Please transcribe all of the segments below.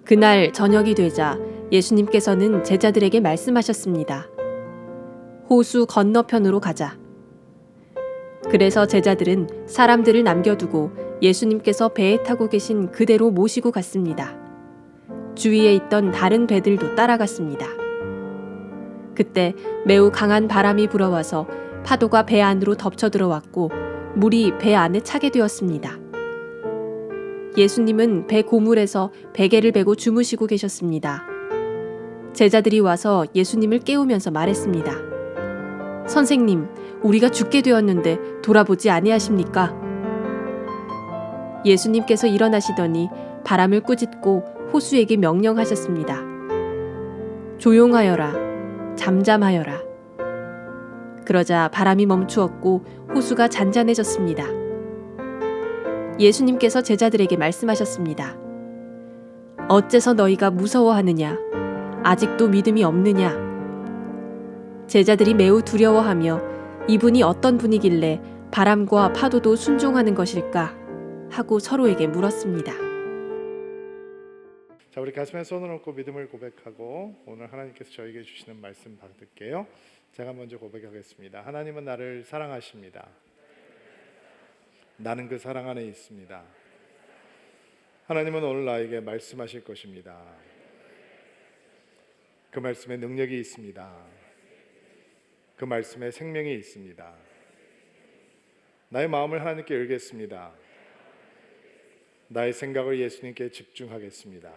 그날 저녁이 되자 예수님께서는 제자들에게 말씀하셨습니다. 호수 건너편으로 가자. 그래서 제자들은 사람들을 남겨두고 예수님께서 배에 타고 계신 그대로 모시고 갔습니다. 주위에 있던 다른 배들도 따라갔습니다. 그때 매우 강한 바람이 불어와서 파도가 배 안으로 덮쳐 들어왔고 물이 배 안에 차게 되었습니다. 예수님은 배 고물에서 베개를 베고 주무시고 계셨습니다. 제자들이 와서 예수님을 깨우면서 말했습니다. 선생님, 우리가 죽게 되었는데 돌아보지 아니하십니까? 예수님께서 일어나시더니 바람을 꾸짖고 호수에게 명령하셨습니다. 조용하여라, 잠잠하여라. 그러자 바람이 멈추었고 호수가 잔잔해졌습니다. 예수님께서 제자들에게 말씀하셨습니다. 어째서 너희가 무서워하느냐? 아직도 믿음이 없느냐? 제자들이 매우 두려워하며 이분이 어떤 분이길래 바람과 파도도 순종하는 것일까? 하고 서로에게 물었습니다. 자, 우리 가슴에 손을 얹고 믿음을 고백하고 오늘 하나님께서 저에게 주시는 말씀 받을게요. 제가 먼저 고백하겠습니다. 하나님은 나를 사랑하십니다. 나는 그 사랑 안에 있습니다. 하나님은 오늘 나에게 말씀하실 것입니다. 그 말씀에 능력이 있습니다. 그 말씀에 생명이 있습니다. 나의 마음을 하나님께 열겠습니다. 나의 생각을 예수님께 집중하겠습니다.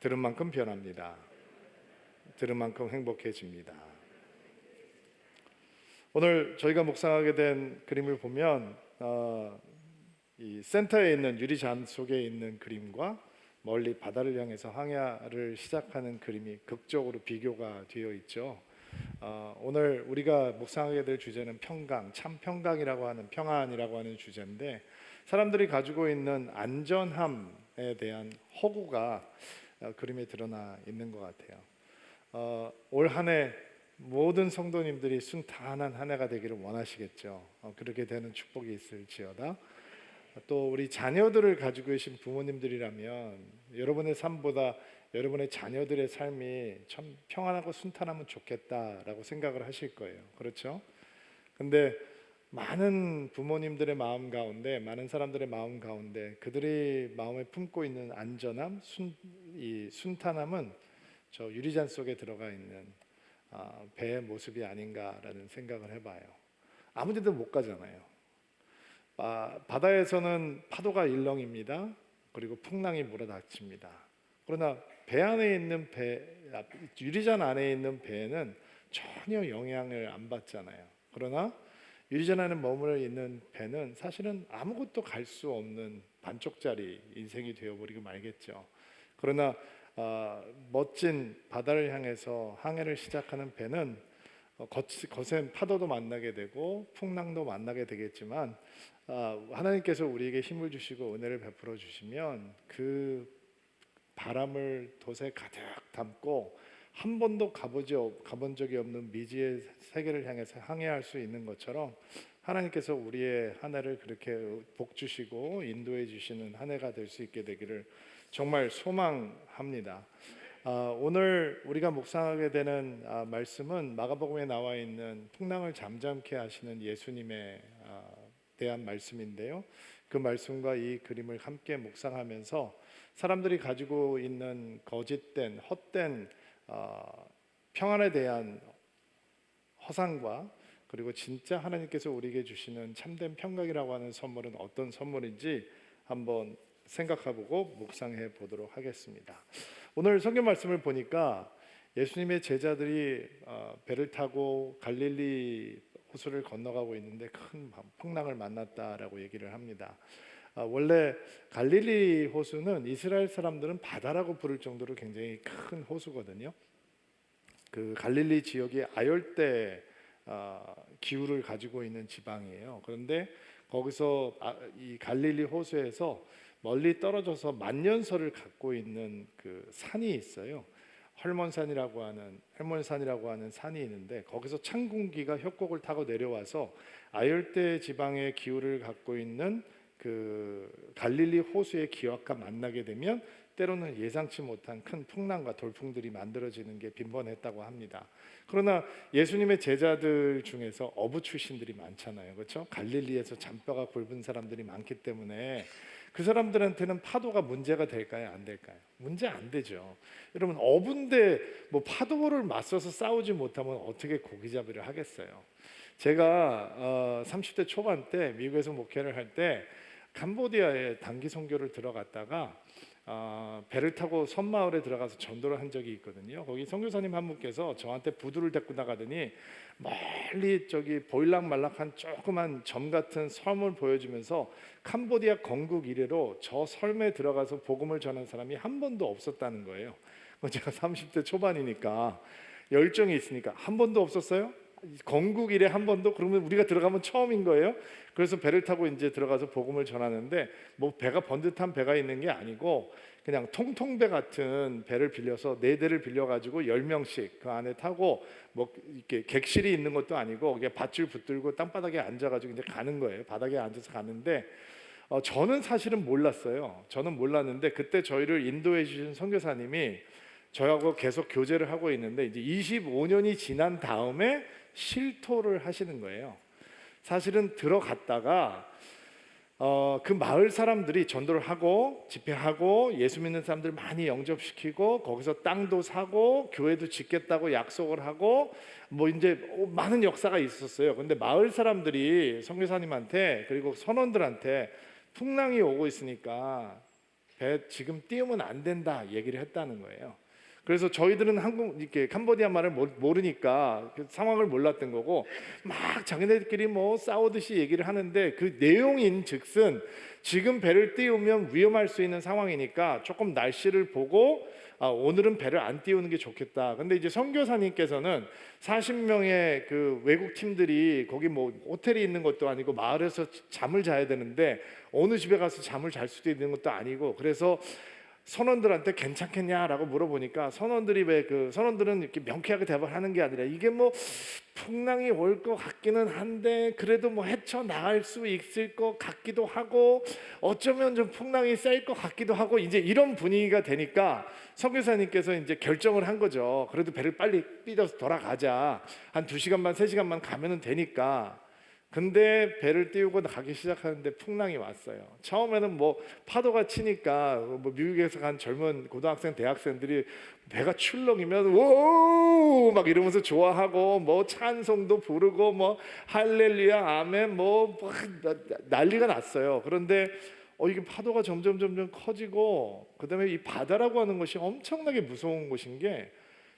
들은 만큼 변합니다. 들은 만큼 행복해집니다. 오늘 저희가 묵상하게 된 그림을 보면 이 센터에 있는 유리잔 속에 있는 그림과 멀리 바다를 향해서 항해를 시작하는 그림이 극적으로 비교가 되어 있죠. 오늘 우리가 묵상하게 될 주제는 평강, 참 평강이라고 하는 평안이라고 하는 주제인데 사람들이 가지고 있는 안전함에 대한 허구가 그림에 드러나 있는 것 같아요. 올 한 해 모든 성도님들이 순탄한 한 해가 되기를 원하시겠죠. 그렇게 되는 축복이 있을지어다. 또 우리 자녀들을 가지고 계신 부모님들이라면 여러분의 삶보다 여러분의 자녀들의 삶이 참 평안하고 순탄하면 좋겠다라고 생각을 하실 거예요. 그렇죠? 근데 많은 부모님들의 마음 가운데, 많은 사람들의 마음 가운데 그들이 마음에 품고 있는 안전함, 이 순탄함은 저 유리잔 속에 들어가 있는 배의 모습이 아닌가라는 생각을 해봐요. 아무 데도 못 가잖아요. 바다에서는 파도가 일렁입니다. 그리고 풍랑이 몰아닥칩니다. 그러나 배 안에 있는 유리잔 안에 있는 배는 전혀 영향을 안 받잖아요. 그러나 유리잔 안에 머물러 있는 배는 사실은 아무것도 갈 수 없는 반쪽짜리 인생이 되어버리고 말겠죠. 그러나 멋진 바다를 향해서 항해를 시작하는 배는 거센 파도도 만나게 되고 풍랑도 만나게 되겠지만 하나님께서 우리에게 힘을 주시고 은혜를 베풀어 주시면 그 바람을 돛에 가득 담고 한 번도 가본 적이 없는 미지의 세계를 향해서 항해할 수 있는 것처럼 하나님께서 우리의 한 해를 그렇게 복 주시고 인도해 주시는 한 해가 될 수 있게 되기를 정말 소망합니다. 오늘 우리가 묵상하게 되는 말씀은 마가복음에 나와 있는 풍랑을 잠잠케 하시는 예수님에 대한 말씀인데요. 그 말씀과 이 그림을 함께 묵상하면서 사람들이 가지고 있는 거짓된 헛된 평안에 대한 허상과 그리고 진짜 하나님께서 우리에게 주시는 참된 평강이라고 하는 선물은 어떤 선물인지 한번 생각해보고 묵상해 보도록 하겠습니다. 오늘 성경 말씀을 보니까 예수님의 제자들이 배를 타고 갈릴리 호수를 건너가고 있는데 큰 풍랑을 만났다라고 얘기를 합니다. 원래 갈릴리 호수는 이스라엘 사람들은 바다라고 부를 정도로 굉장히 큰 호수거든요. 그 갈릴리 지역이 아열대 기후를 가지고 있는 지방이에요. 그런데 거기서 이 갈릴리 호수에서 멀리 떨어져서 만년설을 갖고 있는 그 산이 있어요. 헐몬산이라고 하는 산이 있는데 거기서 찬 공기가 협곡을 타고 내려와서 아열대 지방의 기후를 갖고 있는 그 갈릴리 호수의 기와가 만나게 되면 때로는 예상치 못한 큰 풍랑과 돌풍들이 만들어지는 게 빈번했다고 합니다. 그러나 예수님의 제자들 중에서 어부 출신들이 많잖아요, 그렇죠? 갈릴리에서 잔뼈가 굵은 사람들이 많기 때문에 그 사람들한테는 파도가 문제가 될까요, 안 될까요? 문제 안 되죠. 여러분, 어부인데 뭐 파도를 맞서서 싸우지 못하면 어떻게 고기잡이를 하겠어요? 제가 30대 초반 때 미국에서 목회를 할 때 캄보디아에 단기 선교를 들어갔다가 배를 타고 섬마을에 들어가서 전도를 한 적이 있거든요. 거기 선교사님 한 분께서 저한테 부두를 데리고 나가더니 멀리 저기 보일락말락한 조그만 점 같은 섬을 보여주면서 캄보디아 건국 이래로 저 섬에 들어가서 복음을 전한 사람이 한 번도 없었다는 거예요. 제가 30대 초반이니까 열정이 있으니까 한 번도 없었어요? 건국 이래 한 번도? 그러면 우리가 들어가면 처음인 거예요. 그래서 배를 타고 이제 들어가서 복음을 전하는데 뭐 배가 번듯한 배가 있는 게 아니고 그냥 통통배 같은 배를 빌려서 4대를 빌려가지고 10명씩 그 안에 타고 뭐 이렇게 객실이 있는 것도 아니고 그냥 밧줄 붙들고 땅바닥에 앉아가지고 이제 가는 거예요. 바닥에 앉아서 가는데 저는 사실은 몰랐어요. 저는 몰랐는데 그때 저희를 인도해 주신 선교사님이 저하고 계속 교제를 하고 있는데 이제 25년이 지난 다음에 실토를 하시는 거예요. 사실은 들어갔다가 그 마을 사람들이 전도를 하고 집회하고 예수 믿는 사람들 많이 영접시키고 거기서 땅도 사고 교회도 짓겠다고 약속을 하고 뭐 이제 많은 역사가 있었어요. 근데 마을 사람들이 선교사님한테 그리고 선원들한테 풍랑이 오고 있으니까 배 지금 띄우면 안 된다 얘기를 했다는 거예요. 그래서 저희들은 한국 이렇게 캄보디아 말을 모르니까 그 상황을 몰랐던 거고 막 자기네들끼리 뭐 싸우듯이 얘기를 하는데 그 내용인즉슨 지금 배를 띄우면 위험할 수 있는 상황이니까 조금 날씨를 보고 오늘은 배를 안 띄우는 게 좋겠다. 근데 이제 선교사님께서는 40명의 그 외국 팀들이 거기 뭐 호텔이 있는 것도 아니고 마을에서 잠을 자야 되는데 어느 집에 가서 잠을 잘 수도 있는 것도 아니고 그래서 선원들한테 괜찮겠냐라고 물어보니까 선원들이 왜 그 선원들은 이렇게 명쾌하게 대답을 하는 게 아니라 이게 뭐 풍랑이 올 것 같기는 한데 그래도 뭐 헤쳐 나갈 수 있을 것 같기도 하고 어쩌면 좀 풍랑이 쌓일 것 같기도 하고 이제 이런 분위기가 되니까 선교사님께서 이제 결정을 한 거죠. 그래도 배를 빨리 삐져서 돌아가자. 한 2시간만 3시간만 가면은 되니까. 근데 배를 띄우고 가기 시작하는데 풍랑이 왔어요. 처음에는 뭐 파도가 치니까 뭐 미국에서 간 젊은 고등학생, 대학생들이 배가 출렁이면 오 막 이러면서 좋아하고 뭐 찬송도 부르고 뭐 할렐루야 아멘 뭐 난리가 났어요. 그런데 이게 파도가 점점 커지고 그다음에 이 바다라고 하는 것이 엄청나게 무서운 곳인 게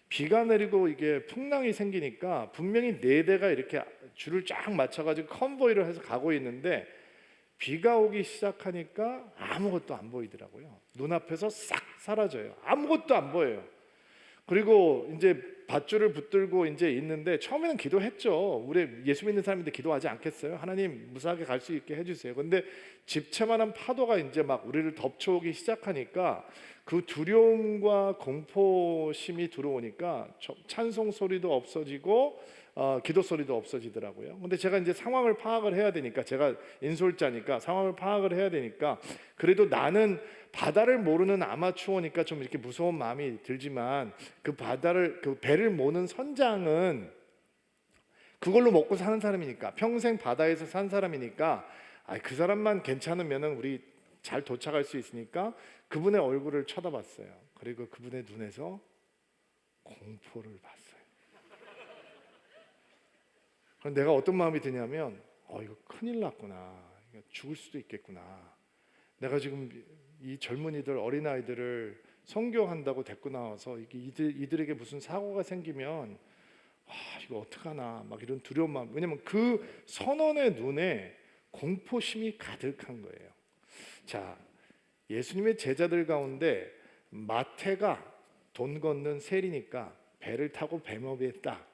비가 내리고 이게 풍랑이 생기니까 분명히 4대가 이렇게 줄을 쫙 맞춰가지고 컨보이를 해서 가고 있는데 비가 오기 시작하니까 아무것도 안 보이더라고요. 눈앞에서 싹 사라져요. 아무것도 안 보여요. 그리고 이제 밧줄을 붙들고 이제 있는데 처음에는 기도했죠. 우리 예수 믿는 사람인데 기도하지 않겠어요? 하나님 무사하게 갈 수 있게 해주세요. 근데 집채만한 파도가 이제 막 우리를 덮쳐오기 시작하니까 그 두려움과 공포심이 들어오니까 찬송 소리도 없어지고 기도 소리도 없어지더라고요. 근데 제가 이제 상황을 파악을 해야 되니까 제가 인솔자니까 상황을 파악을 해야 되니까 그래도 나는 바다를 모르는 아마추어니까 좀 이렇게 무서운 마음이 들지만 그 배를 모는 선장은 그걸로 먹고 사는 사람이니까 평생 바다에서 산 사람이니까 그 사람만 괜찮으면은 우리 잘 도착할 수 있으니까 그분의 얼굴을 쳐다봤어요. 그리고 그분의 눈에서 공포를 봤어요. 그럼 내가 어떤 마음이 드냐면 이거 큰일 났구나. 이거 죽을 수도 있겠구나. 내가 지금 이 젊은이들 어린아이들을 선교한다고 데리고 나와서 이들에게 무슨 사고가 생기면 이거 어떡하나 막 이런 두려운 마음. 왜냐면 그 선원의 눈에 공포심이 가득한 거예요. 자, 예수님의 제자들 가운데 마태가 돈 걷는 세리니까 배를 타고 배머비했다.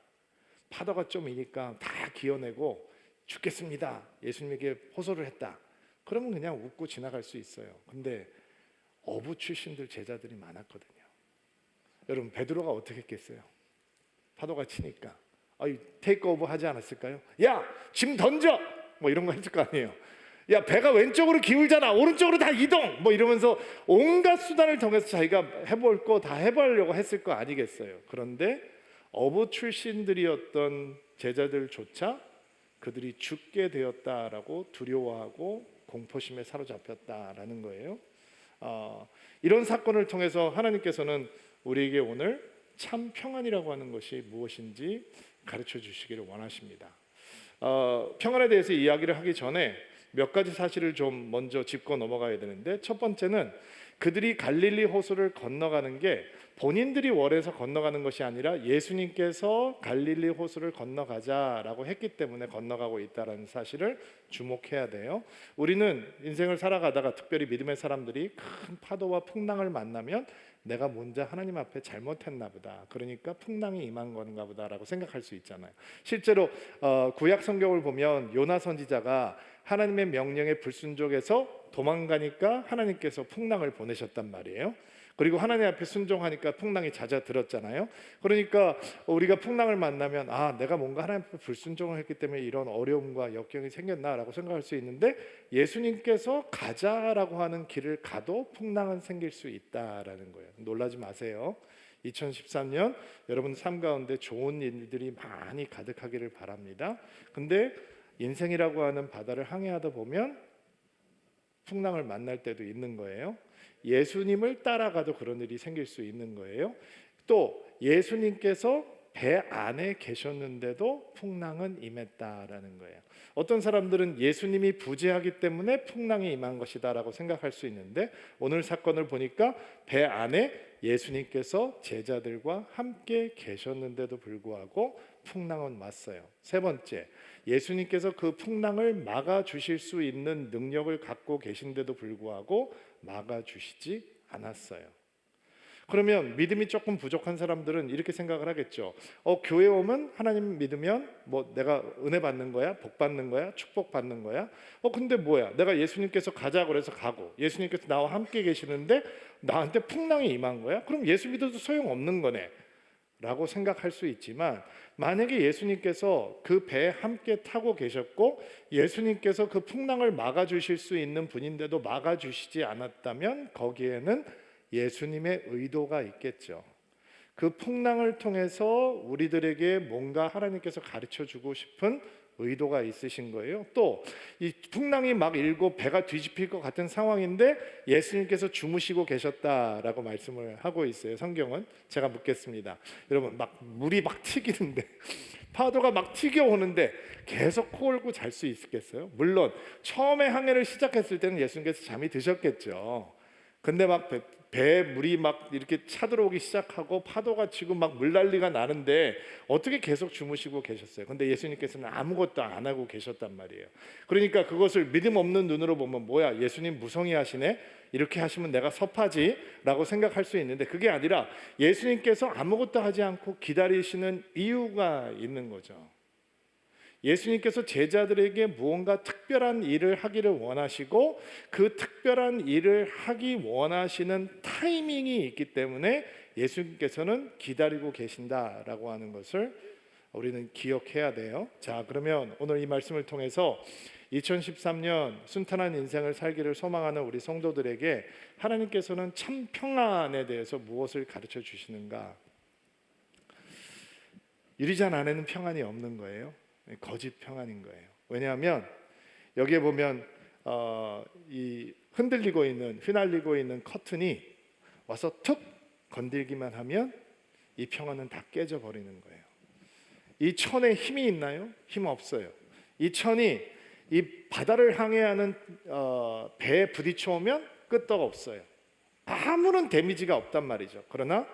파도가 좀 이니까 다 기어내고 죽겠습니다. 예수님에게 호소를 했다. 그러면 그냥 웃고 지나갈 수 있어요. 근데 어부 출신들 제자들이 많았거든요. 여러분 베드로가 어떻게 했겠어요? 파도가 치니까 테이크 오버 하지 않았을까요? 야! 짐 던져! 뭐 이런 거 했을 거 아니에요. 야, 배가 왼쪽으로 기울잖아, 오른쪽으로 다 이동, 뭐 이러면서 온갖 수단을 통해서 자기가 해볼 거 다 해보려고 했을 거 아니겠어요. 그런데 어부 출신들이었던 제자들조차 그들이 죽게 되었다라고 두려워하고 공포심에 사로잡혔다라는 거예요. 이런 사건을 통해서 하나님께서는 우리에게 오늘 참 평안이라고 하는 것이 무엇인지 가르쳐 주시기를 원하십니다. 평안에 대해서 이야기를 하기 전에 몇 가지 사실을 좀 먼저 짚고 넘어가야 되는데, 첫 번째는 그들이 갈릴리 호수를 건너가는 게 본인들이 원해서 건너가는 것이 아니라 예수님께서 갈릴리 호수를 건너가자라고 했기 때문에 건너가고 있다는 사실을 주목해야 돼요. 우리는 인생을 살아가다가 특별히 믿음의 사람들이 큰 파도와 풍랑을 만나면 내가 뭔가 하나님 앞에 잘못했나 보다, 그러니까 풍랑이 임한 건가 보다라고 생각할 수 있잖아요. 실제로 구약 성경을 보면 요나 선지자가 하나님의 명령에 불순종해서 도망가니까 하나님께서 풍랑을 보내셨단 말이에요. 그리고 하나님 앞에 순종하니까 풍랑이 잦아들었잖아요. 그러니까 우리가 풍랑을 만나면 내가 뭔가 하나님 앞에 불순종을 했기 때문에 이런 어려움과 역경이 생겼나라고 생각할 수 있는데, 예수님께서 가자라고 하는 길을 가도 풍랑은 생길 수 있다라는 거예요. 놀라지 마세요. 2013년 여러분 삶 가운데 좋은 일들이 많이 가득하기를 바랍니다. 근데 인생이라고 하는 바다를 항해하다 보면 풍랑을 만날 때도 있는 거예요. 예수님을 따라가도 그런 일이 생길 수 있는 거예요. 또 예수님께서 배 안에 계셨는데도 풍랑은 임했다라는 거예요. 어떤 사람들은 예수님이 부재하기 때문에 풍랑이 임한 것이다라고 생각할 수 있는데, 오늘 사건을 보니까 배 안에 예수님께서 제자들과 함께 계셨는데도 불구하고 풍랑은 왔어요. 세 번째, 예수님께서 그 풍랑을 막아주실 수 있는 능력을 갖고 계신데도 불구하고 막아주시지 않았어요. 그러면 믿음이 조금 부족한 사람들은 이렇게 생각을 하겠죠. 교회 오면 하나님 믿으면 뭐 내가 은혜 받는 거야? 복 받는 거야? 축복 받는 거야? 근데 뭐야? 내가 예수님께서 가자 그래서 가고 예수님께서 나와 함께 계시는데 나한테 풍랑이 임한 거야? 그럼 예수 믿어도 소용없는 거네 라고 생각할 수 있지만, 만약에 예수님께서 그 배에 함께 타고 계셨고 예수님께서 그 풍랑을 막아주실 수 있는 분인데도 막아주시지 않았다면 거기에는 예수님의 의도가 있겠죠. 그 풍랑을 통해서 우리들에게 뭔가 하나님께서 가르쳐주고 싶은 의도가 있으신 거예요. 또 이 풍랑이 막 일고 배가 뒤집힐 것 같은 상황인데 예수님께서 주무시고 계셨다라고 말씀을 하고 있어요. 성경은. 제가 묻겠습니다. 여러분, 막 물이 막 튀기는데 파도가 막 튀겨오는데 계속 코 골고 잘 수 있겠어요? 물론 처음에 항해를 시작했을 때는 예수님께서 잠이 드셨겠죠. 근데 막 배에 물이 막 이렇게 차들어오기 시작하고 파도가 치고 막 물난리가 나는데 어떻게 계속 주무시고 계셨어요? 근데 예수님께서는 아무것도 안 하고 계셨단 말이에요. 그러니까 그것을 믿음 없는 눈으로 보면 뭐야, 예수님 무성의 하시네? 이렇게 하시면 내가 섭하지? 라고 생각할 수 있는데, 그게 아니라 예수님께서 아무것도 하지 않고 기다리시는 이유가 있는 거죠. 예수님께서 제자들에게 무언가 특별한 일을 하기를 원하시고 그 특별한 일을 하기 원하시는 타이밍이 있기 때문에 예수님께서는 기다리고 계신다라고 하는 것을 우리는 기억해야 돼요. 자, 그러면 오늘 이 말씀을 통해서 2013년 순탄한 인생을 살기를 소망하는 우리 성도들에게 하나님께서는 참 평안에 대해서 무엇을 가르쳐 주시는가? 유리잔 안에는 평안이 없는 거예요. 거짓 평안인 거예요. 왜냐하면 여기에 보면 이 흔들리고 있는, 휘날리고 있는 커튼이 와서 툭 건들기만 하면 이 평안은 다 깨져 버리는 거예요. 이 천에 힘이 있나요? 힘 없어요. 이 천이 이 바다를 항해하는 배에 부딪혀 오면 끄떡없어요. 아무런 데미지가 없단 말이죠. 그러나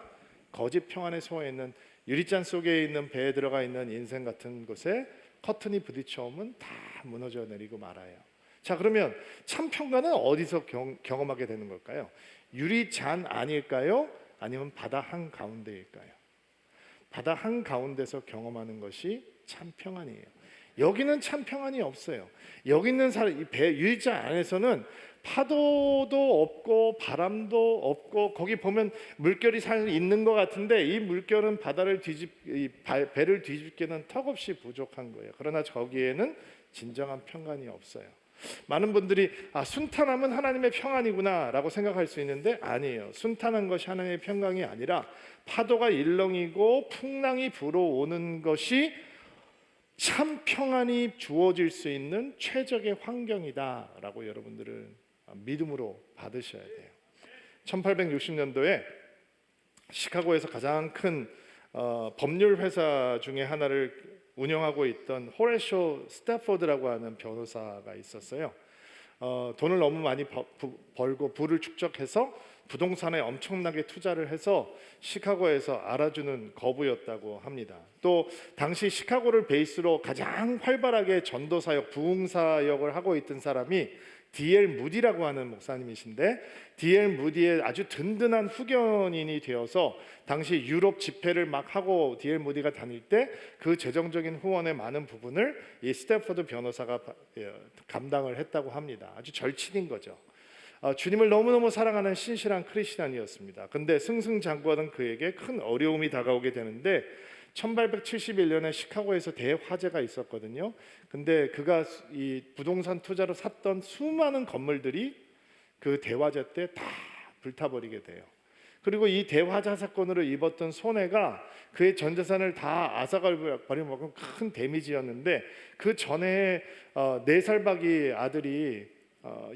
거짓 평안에 서 있는 유리잔 속에 있는 배에 들어가 있는 인생 같은 곳에 커튼이 부딪혀 오면 다 무너져 내리고 말아요. 자, 그러면 참 평안은 어디서 경험하게 되는 걸까요? 유리잔 아닐까요? 아니면 바다 한가운데일까요? 바다 한가운데서 경험하는 것이 참 평안이에요. 여기는 참 평안이 없어요. 여기 있는 사람, 이 배 유리잔 안에서는 파도도 없고 바람도 없고, 거기 보면 물결이 사실 있는 것 같은데 이 물결은 바다를 배를 뒤집기는 턱없이 부족한 거예요. 그러나 저기에는 진정한 평안이 없어요. 많은 분들이 순탄함은 하나님의 평안이구나라고 생각할 수 있는데 아니에요. 순탄한 것이 하나님의 평강이 아니라 파도가 일렁이고 풍랑이 불어오는 것이 참 평안이 주어질 수 있는 최적의 환경이다라고 여러분들은 믿음으로 받으셔야 돼요. 1860년도에 시카고에서 가장 큰 법률 회사 중에 하나를 운영하고 있던 호레쇼 스태포드라고 하는 변호사가 있었어요. 돈을 너무 많이 벌고 부를 축적해서 부동산에 엄청나게 투자를 해서 시카고에서 알아주는 거부였다고 합니다. 또 당시 시카고를 베이스로 가장 활발하게 전도사역, 부흥사역을 하고 있던 사람이 D.L. 무디라고 하는 목사님이신데 D.L. 무디의 아주 든든한 후견인이 되어서 당시 유럽 집회를 막 하고 D.L. 무디가 다닐 때 그 재정적인 후원의 많은 부분을 이 스태포드 변호사가 감당을 했다고 합니다. 아주 절친인 거죠. 주님을 너무너무 사랑하는 신실한 크리스찬이었습니다. 근데 승승장구하던 그에게 큰 어려움이 다가오게 되는데 1871년에 시카고에서 대화재가 있었거든요. 근데 그가 이 부동산 투자로 샀던 수많은 건물들이 그 대화재 때 다 불타버리게 돼요. 그리고 이 대화재 사건으로 입었던 손해가 그의 전 재산을 다 앗아가 버린 만큼 큰 데미지였는데 그 전에 4살 박이 아들이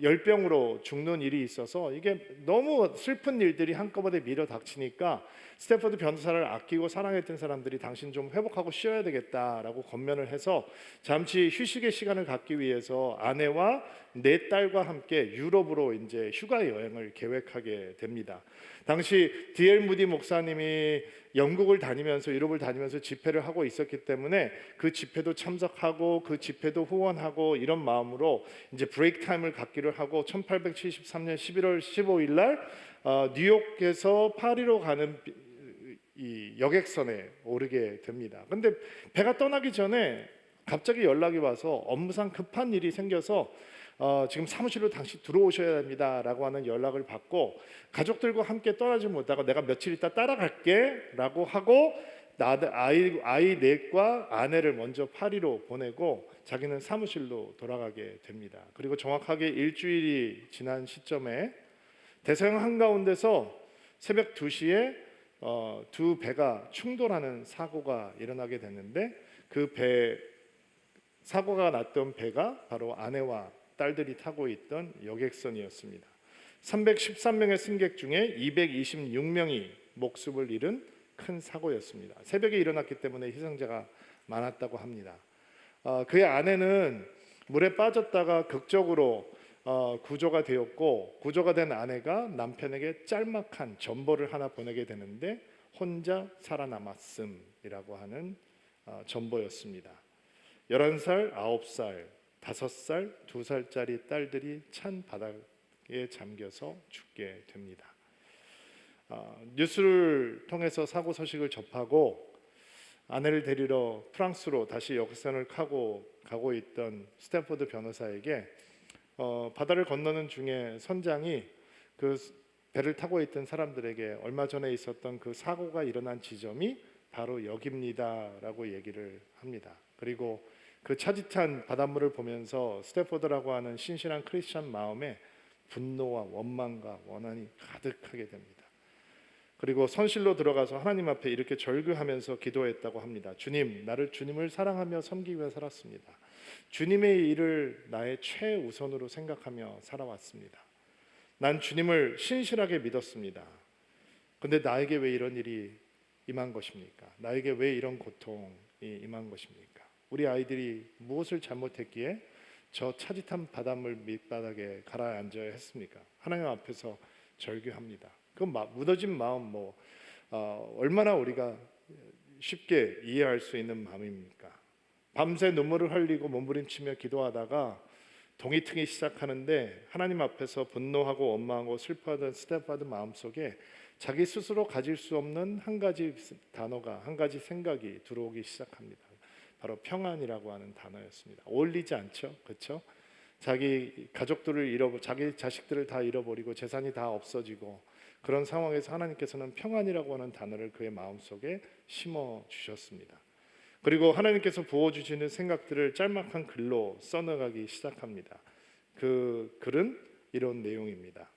열병으로 죽는 일이 있어서 이게 너무 슬픈 일들이 한꺼번에 밀어 닥치니까 스태포드 변호사를 아끼고 사랑했던 사람들이 당신 좀 회복하고 쉬어야 되겠다라고 권면을 해서 잠시 휴식의 시간을 갖기 위해서 아내와 4딸과 함께 유럽으로 이제 휴가 여행을 계획하게 됩니다. 당시 D.L. 무디 목사님이 영국을 다니면서 유럽을 다니면서 집회를 하고 있었기 때문에 그 집회도 참석하고 그 집회도 후원하고 이런 마음으로 이제 브레이크 타임을 갖기로 하고 1873년 11월 15일 날 뉴욕에서 파리로 가는 이 여객선에 오르게 됩니다. 근데 배가 떠나기 전에 갑자기 연락이 와서 업무상 급한 일이 생겨서 지금 사무실로 당시 들어오셔야 됩니다라고 하는 연락을 받고 가족들과 함께 떠나지 못하고 내가 며칠 있다 따라갈게라고 하고 아이 넷과 아내를 먼저 파리로 보내고 자기는 사무실로 돌아가게 됩니다. 그리고 정확하게 일주일이 지난 시점에 대서양 한가운데서 새벽 2시에 두 배가 충돌하는 사고가 일어나게 됐는데 그 사고가 났던 배가 바로 아내와 딸들이 타고 있던 여객선이었습니다. 313명의 승객 중에 226명이 목숨을 잃은 큰 사고였습니다. 새벽에 일어났기 때문에 희생자가 많았다고 합니다. 그의 아내는 물에 빠졌다가 극적으로 구조가 되었고 구조가 된 아내가 남편에게 짤막한 전보를 하나 보내게 되는데 혼자 살아남았음이라고 하는 전보였습니다. 11살, 9살, 5살, 2살짜리 딸들이 찬 바닥에 잠겨서 죽게 됩니다. 뉴스를 통해서 사고 소식을 접하고 아내를 데리러 프랑스로 다시 역선을 가고 있던 스탠포드 변호사에게 바다를 건너는 중에 선장이 그 배를 타고 있던 사람들에게 얼마 전에 있었던 그 사고가 일어난 지점이 바로 여기입니다라고 얘기를 합니다. 그리고 그 차디찬 바닷물을 보면서 스태포드라고 하는 신실한 크리스찬 마음에 분노와 원망과 원한이 가득하게 됩니다. 그리고 선실로 들어가서 하나님 앞에 이렇게 절규하면서 기도했다고 합니다. 주님, 나를 주님을 사랑하며 섬기기 위해 살았습니다. 주님의 일을 나의 최우선으로 생각하며 살아왔습니다. 난 주님을 신실하게 믿었습니다. 근데 나에게 왜 이런 일이 임한 것입니까? 나에게 왜 이런 고통이 임한 것입니까? 우리 아이들이 무엇을 잘못했기에 저 차짓한 바닷물 밑바닥에 가라앉아야 했습니까? 하나님 앞에서 절규합니다. 그 무너진 마음 얼마나 우리가 쉽게 이해할 수 있는 마음입니까? 밤새 눈물을 흘리고 몸부림치며 기도하다가 동이 트기 시작하는데 하나님 앞에서 분노하고 원망하고 슬퍼하던 스테파드 마음속에 자기 스스로 가질 수 없는 한 가지 단어가, 한 가지 생각이 들어오기 시작합니다. 바로 평안이라고 하는 단어였습니다. 어울리지 않죠? 그렇죠? 자기 가족들을 자기 자식들을 다 잃어버리고 재산이 다 없어지고 그런 상황에서 하나님께서는 평안이라고 하는 단어를 그의 마음속에 심어 주셨습니다. 그리고 하나님께서 부어주시는 생각들을 짤막한 글로 써나가기 시작합니다. 그 글은 이런 내용입니다.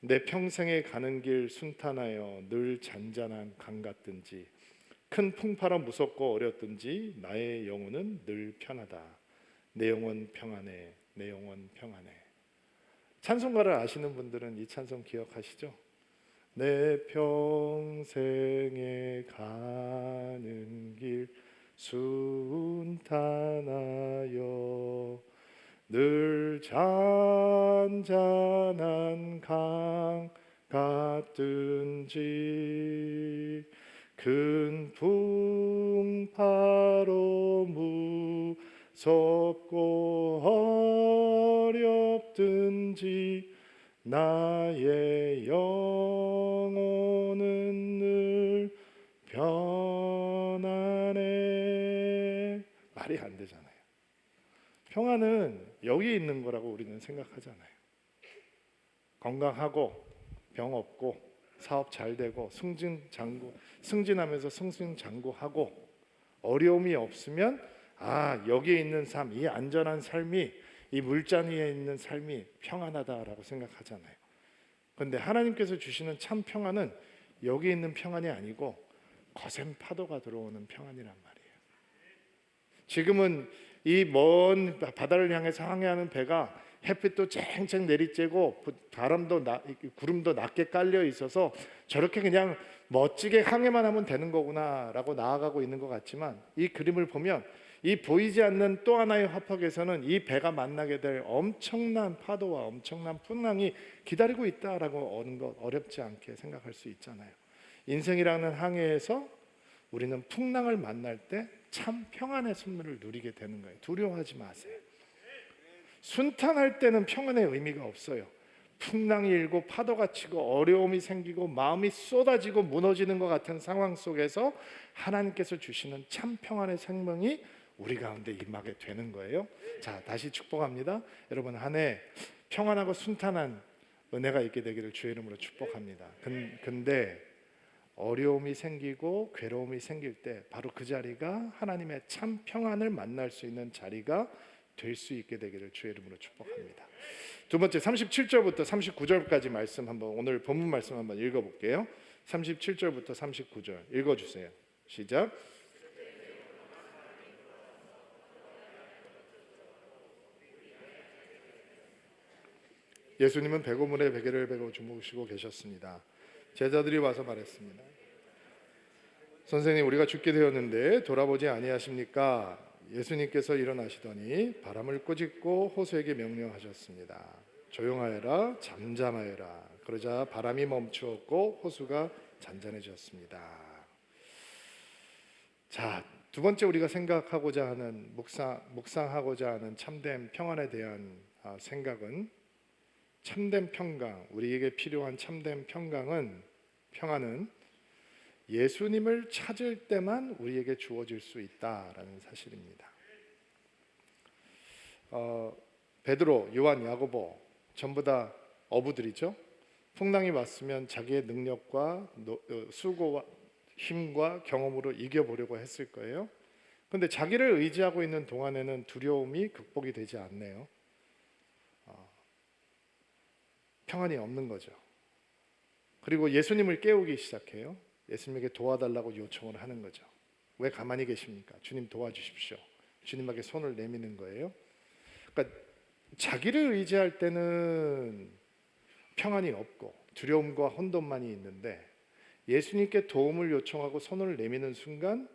내 평생에 가는 길 순탄하여 늘 잔잔한 강 같든지 큰 풍파라 무섭고 어렵든지 나의 영혼은 늘 편하다. 내 영혼 평안해. 내 영혼 평안해. 찬송가를 아시는 분들은 이 찬송 기억하시죠? 내 평생에 가는 길 순탄하여 늘 잔잔한 강 같든지 큰 풍파로 무섭고 어렵든지 나의 영혼은 늘 편안해. 말이 안 되잖아요. 평안은 여기 있는 거라고 우리는 생각하잖아요. 건강하고 병 없고 사업 잘 되고 승진하면서 승승장구하고 어려움이 없으면 여기에 있는 삶, 이 안전한 삶이, 이 물잔 위에 있는 삶이 평안하다라고 생각하잖아요. 그런데 하나님께서 주시는 참 평안은 여기 있는 평안이 아니고 거센 파도가 들어오는 평안이란 말이에요. 지금은 이 먼 바다를 향해서 항해하는 배가 햇빛도 쨍쨍 내리쬐고 구름도 낮게 깔려 있어서 저렇게 그냥 멋지게 항해만 하면 되는 거구나라고 나아가고 있는 것 같지만, 이 그림을 보면 이 보이지 않는 또 하나의 화폭에서는 이 배가 만나게 될 엄청난 파도와 엄청난 풍랑이 기다리고 있다라고 어는 것 어렵지 않게 생각할 수 있잖아요. 인생이라는 항해에서 우리는 풍랑을 만날 때 참 평안의 선물을 누리게 되는 거예요. 두려워하지 마세요. 순탄할 때는 평안의 의미가 없어요. 풍랑이 일고 파도가 치고 어려움이 생기고 마음이 쏟아지고 무너지는 것 같은 상황 속에서 하나님께서 주시는 참 평안의 생명이 우리 가운데 임하게 되는 거예요. 자, 다시 축복합니다. 여러분, 한 해 평안하고 순탄한 은혜가 있게 되기를 주의 이름으로 축복합니다. 근데 어려움이 생기고 괴로움이 생길 때 바로 그 자리가 하나님의 참 평안을 만날 수 있는 자리가 될 수 있게 되기를 주의 이름으로 축복합니다. 두 번째, 37절부터 39절까지 말씀 한번, 오늘 본문 말씀 한번 읽어볼게요. 37절부터 39절 읽어주세요. 시작. 예수님은 배고물에 베개를 베고 주무시고 계셨습니다. 제자들이 와서 말했습니다. 선생님, 우리가 죽게 되었는데 돌아보지 아니하십니까? 예수님께서 일어나시더니 바람을 꾸짖고 호수에게 명령하셨습니다. 조용하여라, 잠잠하여라. 그러자 바람이 멈추었고 호수가 잔잔해졌습니다. 자, 두 번째 우리가 생각하고자 하는 묵상하고자 하는 참된 평안에 대한 생각은, 참된 평강, 우리에게 필요한 참된 평안은 예수님을 찾을 때만 우리에게 주어질 수 있다라는 사실입니다. 베드로, 요한, 야고보 전부 다 어부들이죠. 풍랑이 왔으면 자기의 능력과 수고와 힘과 경험으로 이겨보려고 했을 거예요. 그런데 자기를 의지하고 있는 동안에는 두려움이 극복이 되지 않네요. 평안이 없는 거죠. 그리고 예수님을 깨우기 시작해요. 예수님에게 도와달라고 요청을 하는 거죠. 왜 가만히 계십니까? 주님 도와주십시오. 주님에게 손을 내미는 거예요. 그러니까 자기를 의지할 때는 평안이 없고 두려움과 혼돈만이 있는데, 예수님께 도움을 요청하고 손을 내미는 순간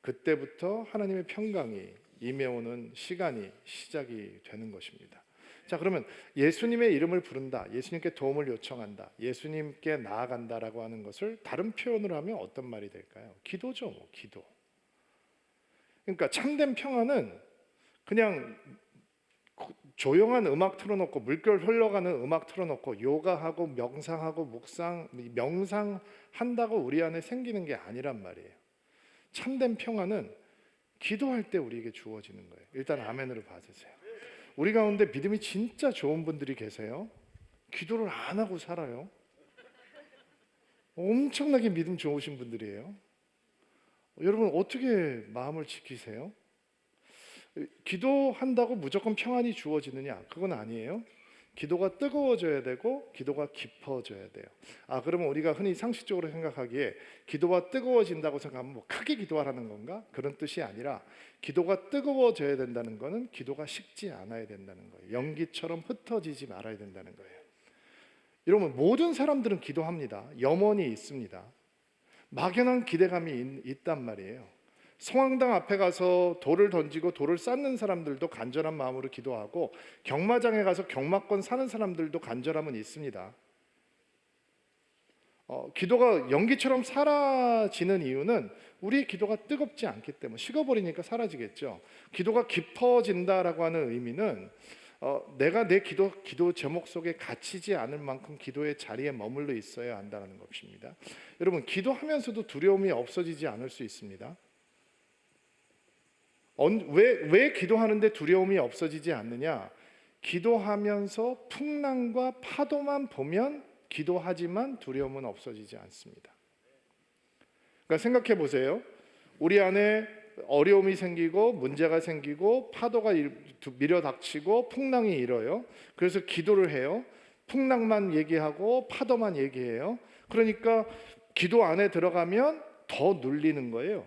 그때부터 하나님의 평강이 임해오는 시간이 시작이 되는 것입니다. 자, 그러면 예수님의 이름을 부른다, 예수님께 도움을 요청한다, 예수님께 나아간다라고 하는 것을 다른 표현으로 하면 어떤 말이 될까요? 기도죠, 기도. 그러니까 참된 평안은 그냥 조용한 음악 틀어놓고, 물결 흘러가는 음악 틀어놓고 요가하고 명상하고 명상한다고 우리 안에 생기는 게 아니란 말이에요. 참된 평안은 기도할 때 우리에게 주어지는 거예요. 일단 아멘으로 받으세요. 우리 가운데 믿음이 진짜 좋은 분들이 계세요. 기도를 안 하고 살아요. 엄청나게 믿음 좋으신 분들이에요. 여러분, 어떻게 마음을 지키세요? 기도한다고 무조건 평안이 주어지느냐? 그건 아니에요. 기도가 뜨거워져야 되고 기도가 깊어져야 돼요. 그러면 우리가 흔히 상식적으로 생각하기에 기도가 뜨거워진다고 생각하면 뭐 크게 기도하라는 건가? 그런 뜻이 아니라 기도가 뜨거워져야 된다는 것은 기도가 식지 않아야 된다는 거예요. 연기처럼 흩어지지 말아야 된다는 거예요. 여러분, 모든 사람들은 기도합니다. 염원이 있습니다. 막연한 기대감이 있단 말이에요. 성황당 앞에 가서 돌을 던지고 돌을 쌓는 사람들도 간절한 마음으로 기도하고, 경마장에 가서 경마권 사는 사람들도 간절함은 있습니다. 기도가 연기처럼 사라지는 이유는 우리의 기도가 뜨겁지 않기 때문에, 식어버리니까 사라지겠죠. 기도가 깊어진다라고 하는 의미는 내가 내 기도 제목 속에 갇히지 않을 만큼 기도의 자리에 머물러 있어야 한다는 것입니다. 여러분, 기도하면서도 두려움이 없어지지 않을 수 있습니다. 왜 기도하는데 두려움이 없어지지 않느냐? 기도하면서 풍랑과 파도만 보면 기도하지만 두려움은 없어지지 않습니다. 그러니까 생각해 보세요. 우리 안에 어려움이 생기고 문제가 생기고 파도가 밀어닥치고 풍랑이 일어요. 그래서 기도를 해요. 풍랑만 얘기하고 파도만 얘기해요. 그러니까 기도 안에 들어가면 더 눌리는 거예요.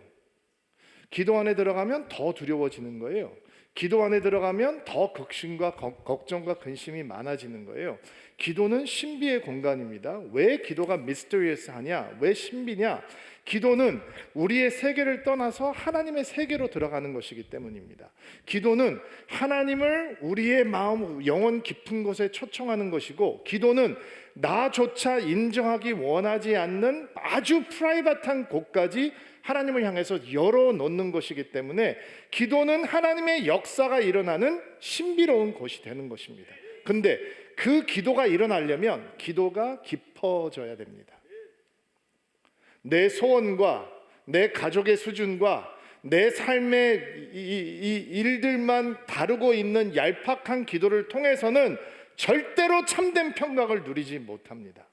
기도 안에 들어가면 더 두려워지는 거예요. 기도 안에 들어가면 더 걱심과 걱정과 근심이 많아지는 거예요. 기도는 신비의 공간입니다. 왜 기도가 미스터리어스하냐? 왜 신비냐? 기도는 우리의 세계를 떠나서 하나님의 세계로 들어가는 것이기 때문입니다. 기도는 하나님을 우리의 마음, 영혼 깊은 곳에 초청하는 것이고, 기도는 나조차 인정하기 원하지 않는 아주 프라이빗한 곳까지 하나님을 향해서 열어놓는 것이기 때문에 기도는 하나님의 역사가 일어나는 신비로운 곳이 되는 것입니다. 근데 그 기도가 일어나려면 기도가 깊어져야 됩니다. 내 소원과 내 가족의 수준과 내 삶의 이 일들만 다루고 있는 얄팍한 기도를 통해서는 절대로 참된 평강을 누리지 못합니다.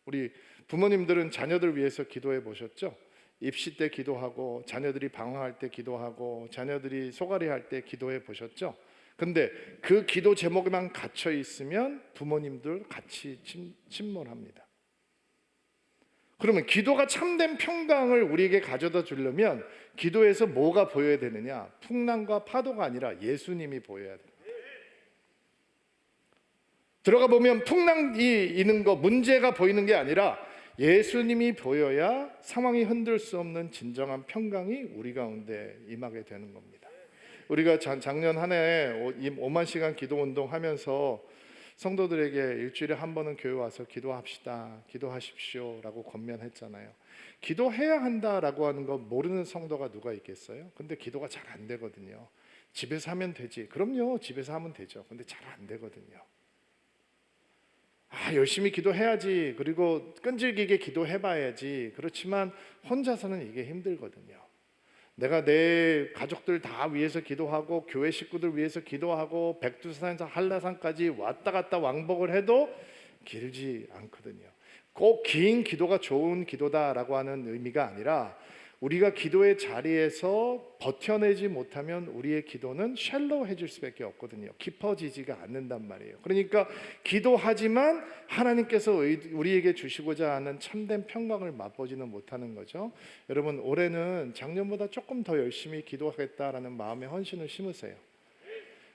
우리 부모님들은 자녀들 위해서 기도해 보셨죠? 입시 때 기도하고, 자녀들이 방황할 때 기도하고, 자녀들이 소갈이 할 때 기도해 보셨죠? 근데 그 기도 제목에만 갇혀 있으면 부모님들 같이 침몰합니다. 그러면 기도가 참된 평강을 우리에게 가져다 주려면 기도에서 뭐가 보여야 되느냐? 풍랑과 파도가 아니라 예수님이 보여야 됩니다. 들어가 보면 풍랑이 있는 거, 문제가 보이는 게 아니라 예수님이 보여야 상황이 흔들 수 없는 진정한 평강이 우리 가운데 임하게 되는 겁니다. 우리가 작년 한 해 5만 시간 기도 운동 하면서 성도들에게 일주일에 한 번은 교회 와서 기도합시다, 기도하십시오 라고 권면했잖아요. 기도해야 한다라고 하는 거 모르는 성도가 누가 있겠어요? 근데 기도가 잘 안 되거든요. 집에서 하면 되지. 그럼요, 집에서 하면 되죠. 근데 잘 안 되거든요. 열심히 기도해야지, 그리고 끈질기게 기도해봐야지. 그렇지만 혼자서는 이게 힘들거든요. 내가 내 가족들 다 위해서 기도하고, 교회 식구들 위해서 기도하고, 백두산에서 한라산까지 왔다 갔다 왕복을 해도 길지 않거든요. 꼭 긴 기도가 좋은 기도다라고 하는 의미가 아니라, 우리가 기도의 자리에서 버텨내지 못하면 우리의 기도는 샬로해질 수밖에 없거든요. 깊어지지가 않는단 말이에요. 그러니까 기도하지만 하나님께서 우리에게 주시고자 하는 참된 평강을 맛보지는 못하는 거죠. 여러분, 올해는 작년보다 조금 더 열심히 기도하겠다라는 마음의 헌신을 심으세요.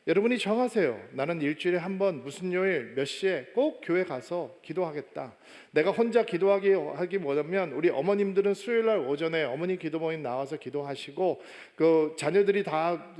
여러분이 정하세요. 나는 일주일에 한 번 무슨 요일 몇 시에 꼭 교회 가서 기도하겠다. 내가 혼자 기도하기 원하면 우리 어머님들은 수요일 날 오전에 어머니 기도 모임 나와서 기도하시고, 그 자녀들이 다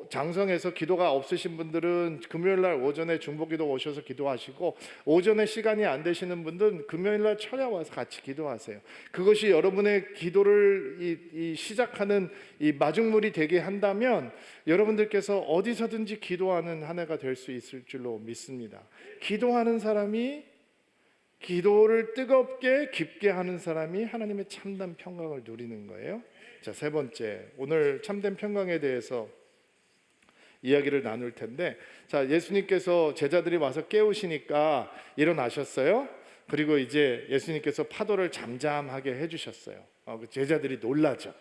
장성해서 기도가 없으신 분들은 금요일 날 오전에 중보기도 오셔서 기도하시고, 오전에 시간이 안 되시는 분들은 금요일 날 찾아와서 같이 기도하세요. 그것이 여러분의 기도를 시작하는 이 마중물이 되게 한다면 여러분들께서 어디서든지 기도하는 한 해가 될 수 있을 줄로 믿습니다. 기도하는 사람이, 기도를 뜨겁게 깊게 하는 사람이 하나님의 참된 평강을 누리는 거예요. 자, 세 번째, 오늘 참된 평강에 대해서 이야기를 나눌 텐데, 자, 예수님께서 제자들이 와서 깨우시니까 일어나셨어요. 그리고 이제 예수님께서 파도를 잠잠하게 해주셨어요. 제자들이 놀라죠.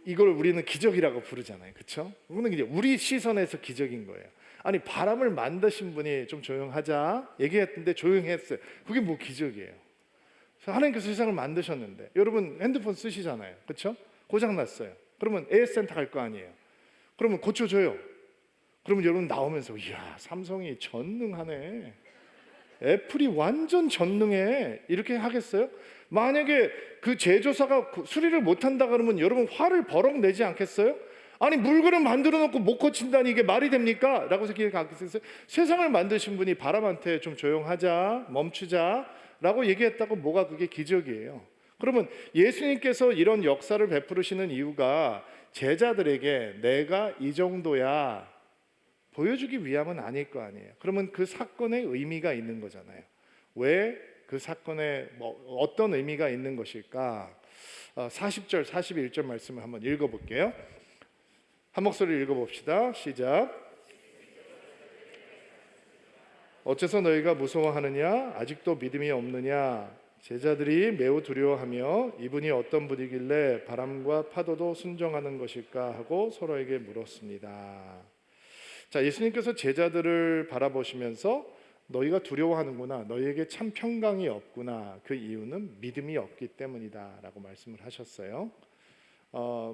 이걸 우리는 기적이라고 부르잖아요. 그렇죠? 그거는 이제 우리 시선에서 기적인 거예요. 아니 바람을 만드신 분이 좀 조용하자 얘기했는데 조용했어요. 그게 뭐 기적이에요. 하나님께서 세상을 만드셨는데 여러분 핸드폰 쓰시잖아요. 그렇죠? 고장 났어요. 그러면 AS센터 갈 거 아니에요. 그러면 고쳐줘요. 그러면 여러분 나오면서 이야 삼성이 전능하네. 애플이 완전 전능해. 이렇게 하겠어요? 만약에 그 제조사가 수리를 못한다 그러면 여러분 화를 버럭 내지 않겠어요? 아니 물건을 만들어 놓고 못 고친다니 이게 말이 됩니까? 라고 생각했어요. 세상을 만드신 분이 바람한테 좀 조용하자, 멈추자 라고 얘기했다고 뭐가 그게 기적이에요. 그러면 예수님께서 이런 역사를 베푸시는 이유가 제자들에게 내가 이 정도야 보여주기 위함은 아닐 거 아니에요. 그러면 그 사건에 의미가 있는 거잖아요. 왜 그 사건에 어떤 의미가 있는 것일까? 40절, 41절 말씀을 한번 읽어볼게요. 한 목소리 읽어봅시다. 시작. 어째서 너희가 무서워하느냐? 아직도 믿음이 없느냐? 제자들이 매우 두려워하며 이분이 어떤 분이길래 바람과 파도도 순종하는 것일까 하고 서로에게 물었습니다. 자, 예수님께서 제자들을 바라보시면서 너희가 두려워하는구나, 너희에게 참 평강이 없구나, 그 이유는 믿음이 없기 때문이다 라고 말씀을 하셨어요.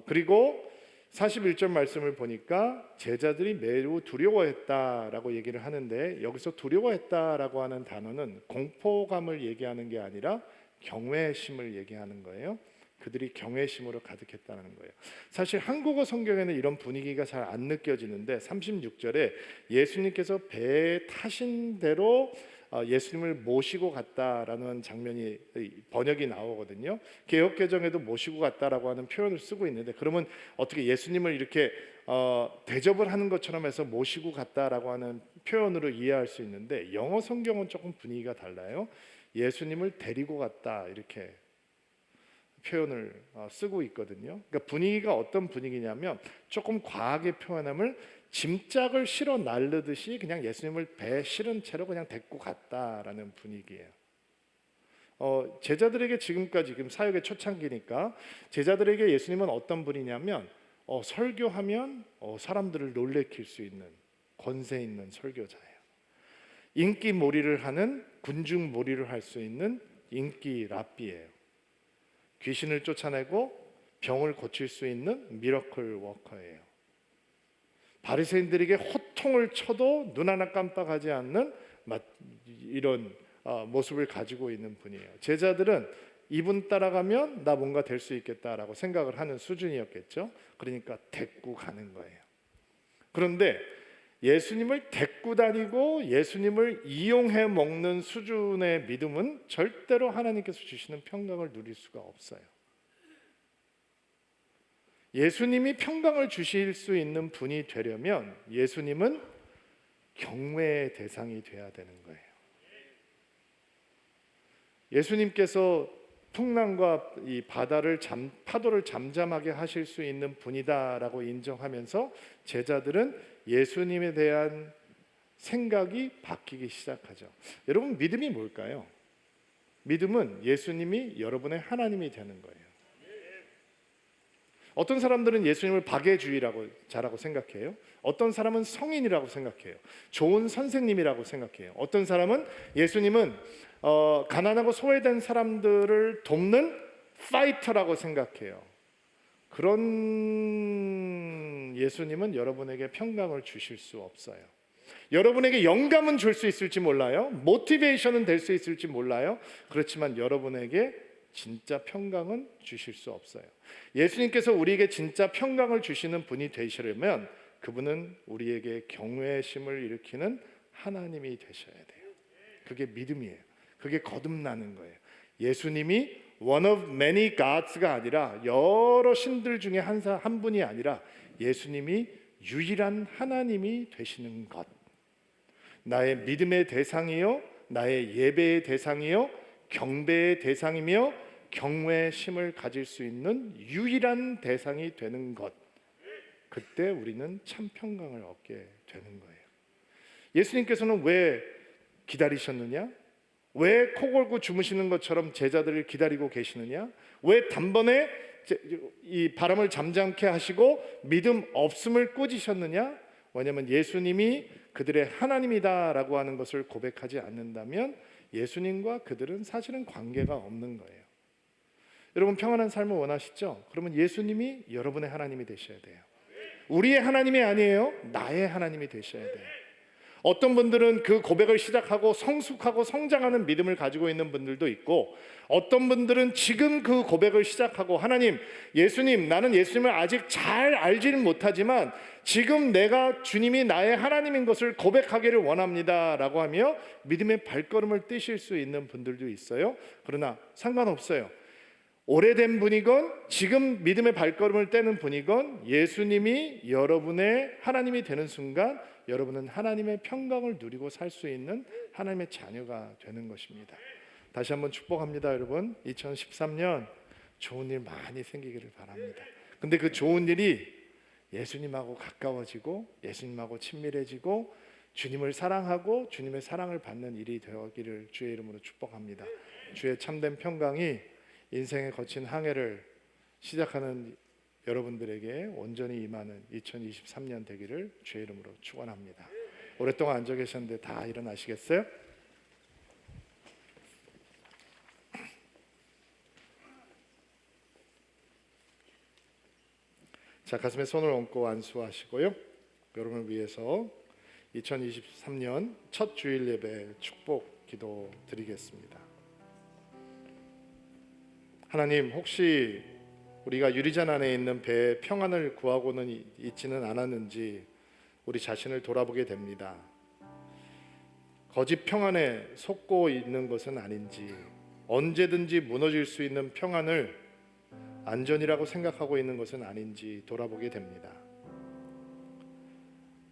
그리고 41절 말씀을 보니까 제자들이 매우 두려워했다라고 얘기를 하는데 여기서 두려워했다라고 하는 단어는 공포감을 얘기하는 게 아니라 경외심을 얘기하는 거예요. 그들이 경외심으로 가득했다는 거예요. 사실 한국어 성경에는 이런 분위기가 잘 안 느껴지는데 36절에 예수님께서 배에 타신 대로 예수님을 모시고 갔다라는 장면이 번역이 나오거든요. 개역개정에도 모시고 갔다라고 하는 표현을 쓰고 있는데 그러면 어떻게 예수님을 이렇게 대접을 하는 것처럼 해서 모시고 갔다라고 하는 표현으로 이해할 수 있는데 영어 성경은 조금 분위기가 달라요. 예수님을 데리고 갔다 이렇게 표현을 쓰고 있거든요. 그러니까 분위기가 어떤 분위기냐면 조금 과하게 표현하면 짐짝을 실어 날르듯이 그냥 예수님을 배에 실은 채로 그냥 데리고 갔다라는 분위기예요. 제자들에게 지금 사역의 초창기니까 제자들에게 예수님은 어떤 분이냐면 설교하면 사람들을 놀래킬 수 있는 권세 있는 설교자예요. 인기 몰이를 하는 군중 몰이를 할 수 있는 인기 랍비예요. 귀신을 쫓아내고 병을 고칠 수 있는 미러클 워커예요. 바리새인들에게 호통을 쳐도 눈 하나 깜빡하지 않는 이런 모습을 가지고 있는 분이에요. 제자들은 이분 따라가면 나 뭔가 될 수 있겠다라고 생각을 하는 수준이었겠죠. 그러니까 데리고 가는 거예요. 그런데 예수님을 데리고 다니고 예수님을 이용해 먹는 수준의 믿음은 절대로 하나님께서 주시는 평강을 누릴 수가 없어요. 예수님이 평강을 주실 수 있는 분이 되려면 예수님은 경외의 대상이 돼야 되는 거예요. 예수님께서 풍랑과 이 파도를 잠잠하게 하실 수 있는 분이다라고 인정하면서 제자들은 예수님에 대한 생각이 바뀌기 시작하죠. 여러분 믿음이 뭘까요? 믿음은 예수님이 여러분의 하나님이 되는 거예요. 어떤 사람들은 예수님을 박애주의라고 잘하고 생각해요. 어떤 사람은 성인이라고 생각해요. 좋은 선생님이라고 생각해요. 어떤 사람은 예수님은 가난하고 소외된 사람들을 돕는 파이터라고 생각해요. 그런 예수님은 여러분에게 평강을 주실 수 없어요. 여러분에게 영감은 줄 수 있을지 몰라요. 모티베이션은 될 수 있을지 몰라요. 그렇지만 여러분에게 진짜 평강은 주실 수 없어요. 예수님께서 우리에게 진짜 평강을 주시는 분이 되시려면 그분은 우리에게 경외심을 일으키는 하나님이 되셔야 돼요. 그게 믿음이에요. 그게 거듭나는 거예요. 예수님이 one of many gods가 아니라 여러 신들 중에 한 분이 아니라 예수님이 유일한 하나님이 되시는 것. 나의 믿음의 대상이요, 나의 예배의 대상이요, 경배의 대상이며 경외심을 가질 수 있는 유일한 대상이 되는 것. 그때 우리는 참 평강을 얻게 되는 거예요. 예수님께서는 왜 기다리셨느냐? 왜 코 골고 주무시는 것처럼 제자들을 기다리고 계시느냐? 왜 단번에 이 바람을 잠잠케 하시고 믿음 없음을 꾸짖으셨느냐? 왜냐하면 예수님이 그들의 하나님이다라고 하는 것을 고백하지 않는다면 예수님과 그들은 사실은 관계가 없는 거예요. 여러분 평안한 삶을 원하시죠? 그러면 예수님이 여러분의 하나님이 되셔야 돼요. 우리의 하나님이 아니에요. 나의 하나님이 되셔야 돼요. 어떤 분들은 그 고백을 시작하고 성숙하고 성장하는 믿음을 가지고 있는 분들도 있고, 어떤 분들은 지금 그 고백을 시작하고 하나님, 예수님, 나는 예수님을 아직 잘 알지는 못하지만 지금 내가 주님이 나의 하나님인 것을 고백하기를 원합니다 라고 하며 믿음의 발걸음을 떼실 수 있는 분들도 있어요. 그러나 상관없어요. 오래된 분이건 지금 믿음의 발걸음을 떼는 분이건 예수님이 여러분의 하나님이 되는 순간 여러분은 하나님의 평강을 누리고 살 수 있는 하나님의 자녀가 되는 것입니다. 다시 한번 축복합니다. 여러분 2013년 좋은 일 많이 생기기를 바랍니다. 근데 그 좋은 일이 예수님하고 가까워지고 예수님하고 친밀해지고 주님을 사랑하고 주님의 사랑을 받는 일이 되기를 주의 이름으로 축복합니다. 주의 참된 평강이 인생의 거친 항해를 시작하는 여러분들에게 온전히 임하는 2023년 되기를 주의 이름으로 축원합니다. 오랫동안 앉아 계셨는데 다 일어나시겠어요? 자, 가슴에 손을 얹고 안수하시고요. 여러분을 위해서 2023년 첫 주일 예배 축복 기도 드리겠습니다. 하나님, 혹시 우리가 유리잔 안에 있는 배의 평안을 구하고는 있지는 않았는지 우리 자신을 돌아보게 됩니다. 거짓 평안에 속고 있는 것은 아닌지, 언제든지 무너질 수 있는 평안을 안전이라고 생각하고 있는 것은 아닌지 돌아보게 됩니다.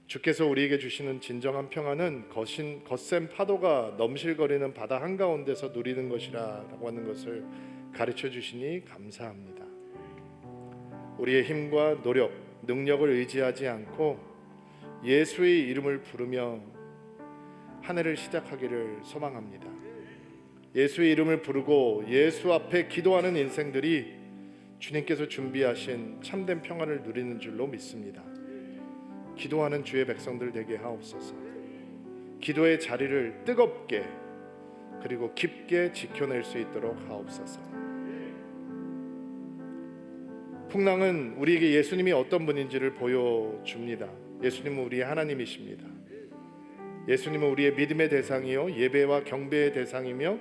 주께서 우리에게 주시는 진정한 평안은 거센 파도가 넘실거리는 바다 한가운데서 누리는 것이라고 하는 것을 가르쳐 주시니 감사합니다. 우리의 힘과 노력, 능력을 의지하지 않고 예수의 이름을 부르며 한 해를 시작하기를 소망합니다. 예수의 이름을 부르고 예수 앞에 기도하는 인생들이 주님께서 준비하신 참된 평안을 누리는 줄로 믿습니다. 기도하는 주의 백성들 되게 하옵소서. 기도의 자리를 뜨겁게 그리고 깊게 지켜낼 수 있도록 하옵소서. 풍랑은 우리에게 예수님이 어떤 분인지를 보여줍니다. 예수님은 우리의 하나님이십니다. 예수님은 우리의 믿음의 대상이요 예배와 경배의 대상이며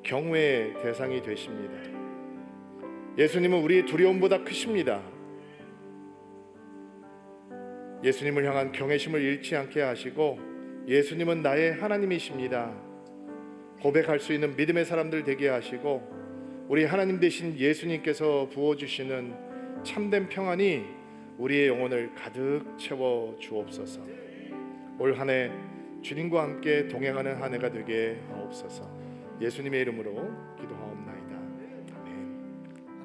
경외의 대상이 되십니다. 예수님은 우리의 두려움보다 크십니다. 예수님을 향한 경외심을 잃지 않게 하시고 예수님은 나의 하나님이십니다. 고백할 수 있는 믿음의 사람들 되게 하시고 우리 하나님 되신 예수님께서 부어주시는 참된 평안이 우리의 영혼을 가득 채워 주옵소서. 올 한 해 주님과 함께 동행하는 한 해가 되게 하옵소서. 예수님의 이름으로 기도하옵소서.